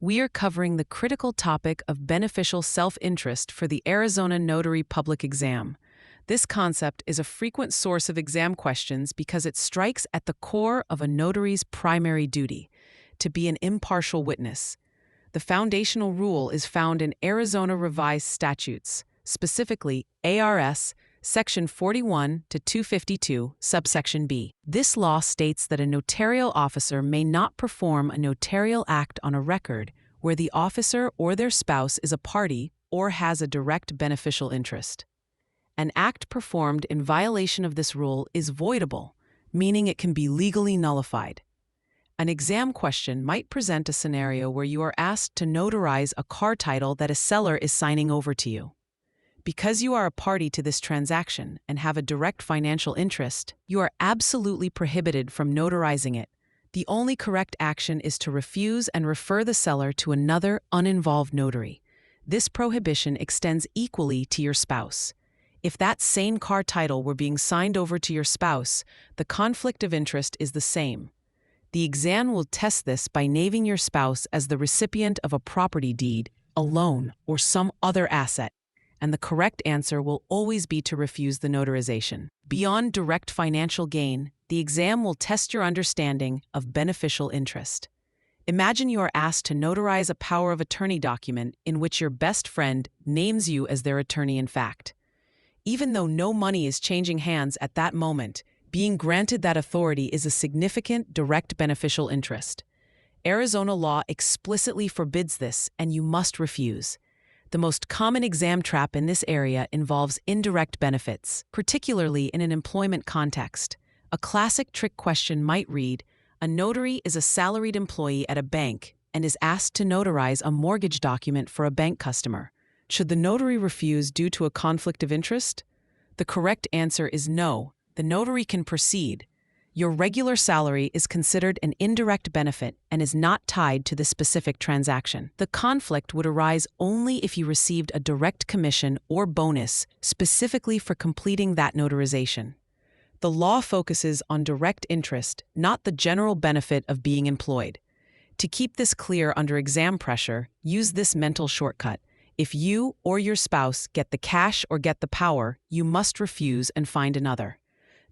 we are covering the critical topic of beneficial self-interest for the Arizona Notary Public Exam. This concept is a frequent source of exam questions because it strikes at the core of a notary's primary duty, to be an impartial witness. The foundational rule is found in Arizona Revised Statutes, specifically A.R.S. Section 41 to 252, subsection B. This law states that a notarial officer may not perform a notarial act on a record where the officer or their spouse is a party or has a direct beneficial interest. An act performed in violation of this rule is voidable, meaning it can be legally nullified. An exam question might present a scenario where you are asked to notarize a car title that a seller is signing over to you. Because you are a party to this transaction and have a direct financial interest, you are absolutely prohibited from notarizing it. The only correct action is to refuse and refer the seller to another uninvolved notary. This prohibition extends equally to your spouse. If that same car title were being signed over to your spouse, the conflict of interest is the same. The exam will test this by naming your spouse as the recipient of a property deed, a loan, or some other asset, and the correct answer will always be to refuse the notarization. Beyond direct financial gain, the exam will test your understanding of beneficial interest. Imagine you are asked to notarize a power of attorney document in which your best friend names you as their attorney-in-fact. Even though no money is changing hands at that moment, being granted that authority is a significant direct beneficial interest. Arizona law explicitly forbids this, and you must refuse. The most common exam trap in this area involves indirect benefits, particularly in an employment context. A classic trick question might read, a notary is a salaried employee at a bank and is asked to notarize a mortgage document for a bank customer. Should the notary refuse due to a conflict of interest? The correct answer is no. The notary can proceed. Your regular salary is considered an indirect benefit and is not tied to the specific transaction. The conflict would arise only if you received a direct commission or bonus specifically for completing that notarization. The law focuses on direct interest, not the general benefit of being employed. To keep this clear under exam pressure, use this mental shortcut. If you or your spouse get the cash or get the power, you must refuse and find another.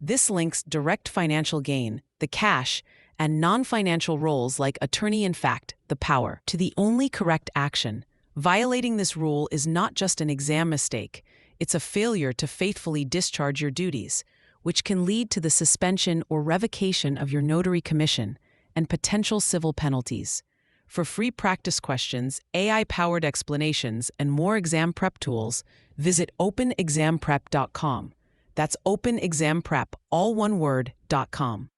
This links direct financial gain, the cash, and non-financial roles like attorney-in-fact, the power, to the only correct action. Violating this rule is not just an exam mistake, it's a failure to faithfully discharge your duties, which can lead to the suspension or revocation of your notary commission and potential civil penalties. For free practice questions, AI-powered explanations, and more exam prep tools, visit openexamprep.com. That's openexamprep, all one word, .com.